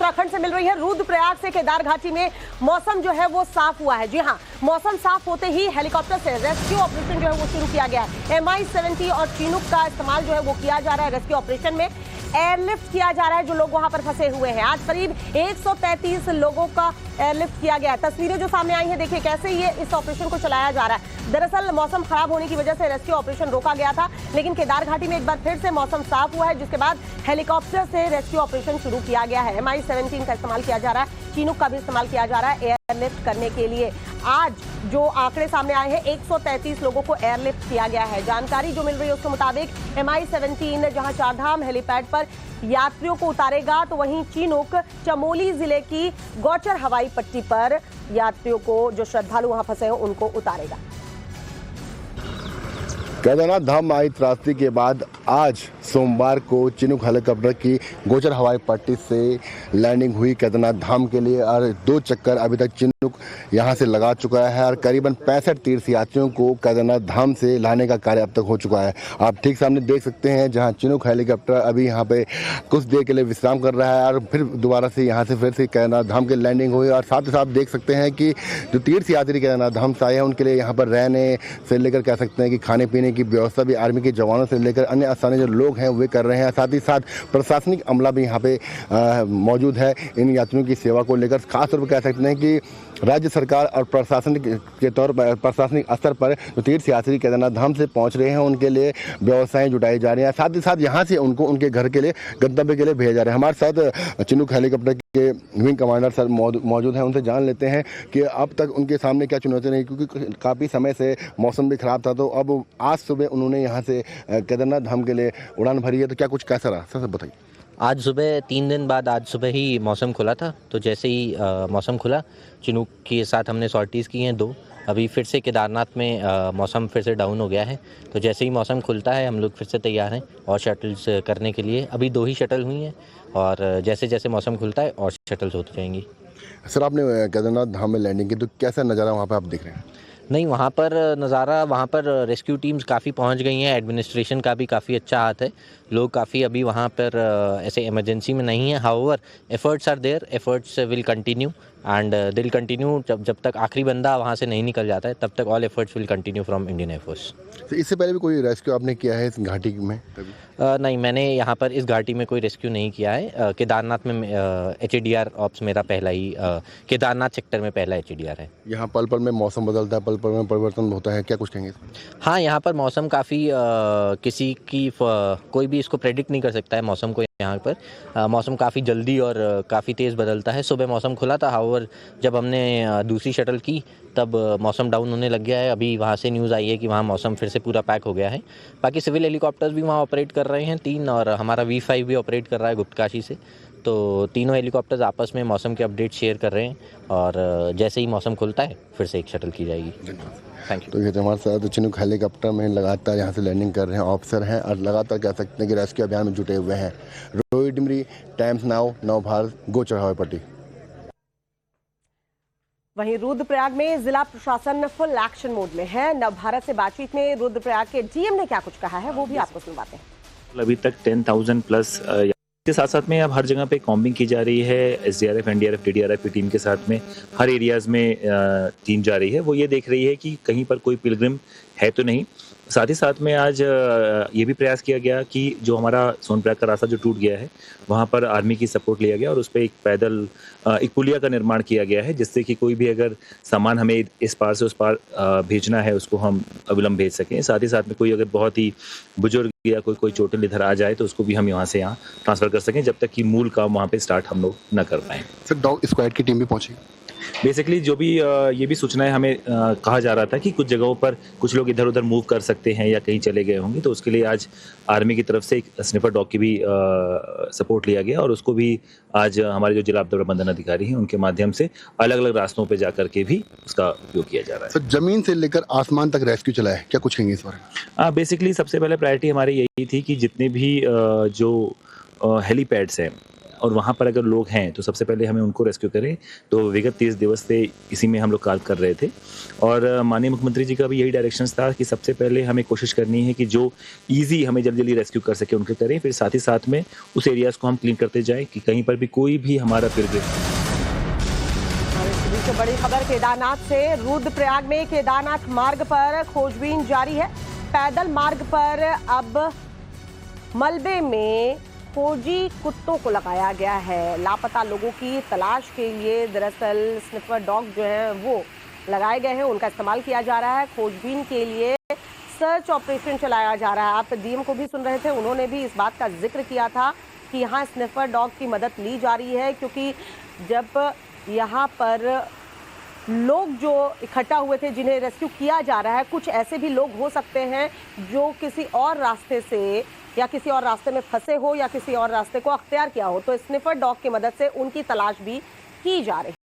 उत्तराखंड से मिल रही है। रुद्रप्रयाग से केदार घाटी में मौसम जो है वो साफ हुआ है। जी हाँ, मौसम साफ होते ही हेलीकॉप्टर से रेस्क्यू ऑपरेशन जो है वो शुरू किया गया है। MI-70 और चिनूक का इस्तेमाल जो है वो किया जा रहा है। रेस्क्यू ऑपरेशन में एयरलिफ्ट किया जा रहा है जो लोग वहां पर फंसे हुए हैं। आज करीब 133 लोगों का एयरलिफ्ट किया गया है। तस्वीरें जो सामने आई हैं, देखिए कैसे ये इस ऑपरेशन को चलाया जा रहा है। दरअसल मौसम खराब होने की वजह से रेस्क्यू ऑपरेशन रोका गया था, लेकिन केदार घाटी में एक बार फिर से मौसम साफ हुआ है, जिसके बाद हेलीकॉप्टर से रेस्क्यू ऑपरेशन शुरू किया गया है। MI-17 का इस्तेमाल किया जा रहा है, चिनूक का भी इस्तेमाल किया जा रहा है एयरलिफ्ट करने के लिए। आज जो आंकड़े सामने आए हैं, 133 लोगों को एयरलिफ्ट किया गया है। जानकारी जो मिल रही है उसके मुताबिक MI-17 जहां चारधाम हेलीपैड पर यात्रियों को उतारेगा, तो वहीं चिनूक चमोली जिले की गौचर हवाई पट्टी पर यात्रियों को, जो श्रद्धालु वहां फंसे हैं, उनको उतारेगा। केदारनाथ धाम में आई त्रासदी के बाद आज सोमवार को चिनूक हेलीकॉप्टर की गोचर हवाई पट्टी से लैंडिंग हुई केदारनाथ धाम के लिए, और 2 चक्कर अभी तक चिनूक यहां से लगा चुका है और करीबन 65 तीर्थयात्रियों को केदारनाथ धाम से लाने का कार्य अब तक हो चुका है। आप ठीक सामने देख सकते हैं जहां चिनूक हेलीकॉप्टर अभी यहां पे कुछ देर के लिए विश्राम कर रहा है और फिर दोबारा से यहां से फिर से केदारनाथ धाम की लैंडिंग हुई। और साथ ही साथ देख सकते हैं कि जो तीर्थयात्री केदारनाथ धाम से आए हैं उनके लिए यहाँ पर रहने से लेकर कह सकते हैं कि खाने पीने की व्यवस्था भी आर्मी के जवानों से लेकर अन्य स्थानीय जो लोग हैं वे कर रहे हैं। साथ ही साथ प्रशासनिक अमला भी यहाँ पे मौजूद है इन यात्रियों की सेवा को लेकर। खासतौर पर कह सकते हैं कि राज्य सरकार और प्रशासन के तौर पर प्रशासनिक स्तर पर जो तीर्थयात्री केदारनाथ धाम से पहुंच रहे हैं उनके लिए व्यवस्थाएं जुटाई जा रही हैं। साथ ही साथ यहाँ से उनको उनके घर के लिए, गंतव्य के लिए भेजा जा रहा है। हमारे साथ चिनूक हेलीकॉप्टर के विंग कमांडर सर मौजूद हैं, उनसे जान लेते हैं कि अब तक उनके सामने क्या चुनौती रही, क्योंकि काफ़ी समय से मौसम भी खराब था। तो अब आज सुबह उन्होंने यहाँ से केदारनाथ धाम के लिए उड़ान भरी है, तो क्या कुछ कैसा रहा सर बताइए। आज सुबह 3 दिन बाद आज सुबह ही मौसम खुला था, तो जैसे ही मौसम खुला चिनूक के साथ हमने सॉर्टीज़ की हैं 2। अभी फिर से केदारनाथ में मौसम फिर से डाउन हो गया है, तो जैसे ही मौसम खुलता है हम लोग फिर से तैयार हैं और शटल्स करने के लिए। अभी 2 ही शटल हुई हैं और जैसे जैसे मौसम खुलता है और शटल्स होती जाएंगी। सर आपने केदारनाथ धाम में लैंडिंग की, तो कैसा नज़ारा वहाँ पर आप देख रहे हैं? नहीं, वहाँ पर नज़ारा, वहाँ पर रेस्क्यू टीम्स काफ़ी पहुँच गई हैं, एडमिनिस्ट्रेशन का भी काफ़ी अच्छा हाथ है। लोग काफ़ी अभी वहाँ पर ऐसे इमरजेंसी में नहीं है। However efforts are there, efforts will continue and they will continue जब तक आखिरी बंदा वहाँ से नहीं निकल जाता है, तब तक all efforts will continue from Indian air force. तो इससे पहले भी कोई रेस्क्यू आपने किया है इस घाटी में कभी? नहीं, मैंने यहाँ पर इस घाटी में कोई रेस्क्यू नहीं किया है। केदारनाथ में HADR ऑप्स मेरा पहला ही, केदारनाथ सेक्टर में पहला HADR है। यहाँ पल पल में मौसम बदलता है, पल पल में परिवर्तन होता है, क्या कुछ कहेंगे? हाँ, यहाँ पर मौसम काफ़ी किसी की कोई भी इसको प्रेडिक्ट नहीं कर सकता है मौसम को। यहाँ पर मौसम काफ़ी जल्दी और काफ़ी तेज़ बदलता है। सुबह मौसम खुला था, हाउएवर जब हमने दूसरी शटल की तब मौसम डाउन होने लग गया है। अभी वहाँ से न्यूज़ आई है कि वहाँ मौसम फिर से पूरा पैक हो गया है। बाकी सिविल हेलीकॉप्टर्स भी वहाँ ऑपरेट कर रहे हैं 3, और हमारा V5 भी ऑपरेट कर रहा है गुप्तकाशी से। तो तीनों हेलीकॉप्टर्स आपस में मौसम के अपडेट शेयर कर रहे हैं और जैसे ही मौसम खुलता है फिर से एक शटल की जाएगी। Thank you. तो ये हमारे साथ चिनूक हेलीकॉप्टर में लगातार यहाँ से लैंडिंग कर रहे हैं ऑफिसर हैं और लगातार कह सकते हैं कि रेस्क्यू अभियान में जुटे हुए हैं। रोहित डिमरी, टाइम्स नाउ, नव भारत, गोचर हवाई पट्टी। वहीं रुद्रप्रयाग में जिला प्रशासन फुल एक्शन मोड में है। नव भारत से बातचीत में रुद्रप्रयाग के डीएम ने क्या कुछ कहा है वो भी आपको सुनवाते हैं। अभी तक 10,000 प्लस के साथ साथ में अब हर जगह पे कॉम्बिंग की जा रही है। SDRF, NDRF, TDRF की टीम के साथ में हर एरियाज में टीम जा रही है। वो ये देख रही है कि कहीं पर कोई पिलग्रिम है तो नहीं। साथ ही साथ में आज ये भी प्रयास किया गया कि जो हमारा सोनप्रयाग का रास्ता जो टूट गया है वहाँ पर आर्मी की सपोर्ट लिया गया और उस पर एक पैदल एक पुलिया का निर्माण किया गया है, जिससे कि कोई भी अगर सामान हमें इस पार से उस पार भेजना है उसको हम अविलंब भेज सकें। साथ ही साथ में कोई अगर बहुत ही बुजुर्ग या कोई चोटिल इधर आ जाए तो उसको भी हम यहाँ से यहाँ ट्रांसफ़र कर सकें, जब तक कि मूल काम वहाँ पे स्टार्ट हम लोग न कर पाएँ। सर डॉग स्क्वाड की टीम भी पहुँची। बेसिकली जो भी ये भी सूचनाएं हमें कहा जा रहा था कि कुछ जगहों पर कुछ लोग इधर उधर मूव कर सकते हैं या कहीं चले गए होंगे, तो उसके लिए आज आर्मी की तरफ से एक स्निफर डॉग की भी सपोर्ट लिया गया और उसको भी आज हमारे जो जिला आपदा प्रबंधन अधिकारी हैं उनके माध्यम से अलग अलग रास्तों पर जा करके भी उसका उपयोग किया जा रहा है। सर जमीन से लेकर आसमान तक रेस्क्यू चला है, क्या कुछ कहेंगे इस बारे में? बेसिकली सबसे पहले प्रायोरिटी हमारी यही थी कि जितने भी जो हेलीपैड्स हैं और वहाँ पर अगर लोग हैं तो सबसे पहले हमें उनको रेस्क्यू करें। तो विगत 30 दिवस से इसी में हम लोग कार्य कर रहे थे और माननीय मुख्यमंत्री जी का भी यही डायरेक्शंस था कि सबसे पहले हमें कोशिश करनी है कि जो ईज़ी हमें जल्दी रेस्क्यू कर सके उनके करें, फिर साथ ही साथ में उस एरियाज़ को हम क्लीन करते जाएँ कि कहीं पर भी कोई भी हमारा पिलग्रिम। और इस बीच बड़ी खबर केदारनाथ से। रुद्रप्रयाग में केदारनाथ मार्ग पर खोजबीन जारी है। पैदल मार्ग पर अब मलबे में फौजी कुत्तों को लगाया गया है। लापता लोगों की तलाश के लिए दरअसल स्निफर डॉग जो है वो लगाए गए हैं, उनका इस्तेमाल किया जा रहा है। खोजबीन के लिए सर्च ऑपरेशन चलाया जा रहा है। आप डीएम को भी सुन रहे थे, उन्होंने भी इस बात का जिक्र किया था कि यहाँ स्निफर डॉग की मदद ली जा रही है, क्योंकि जब यहाँ पर लोग जो इकट्ठा हुए थे जिन्हें रेस्क्यू किया जा रहा है, कुछ ऐसे भी लोग हो सकते हैं जो किसी और रास्ते से या किसी और रास्ते में फंसे हो या किसी और रास्ते को अख्तियार किया हो, तो स्निफर डॉग की मदद से उनकी तलाश भी की जा रही है।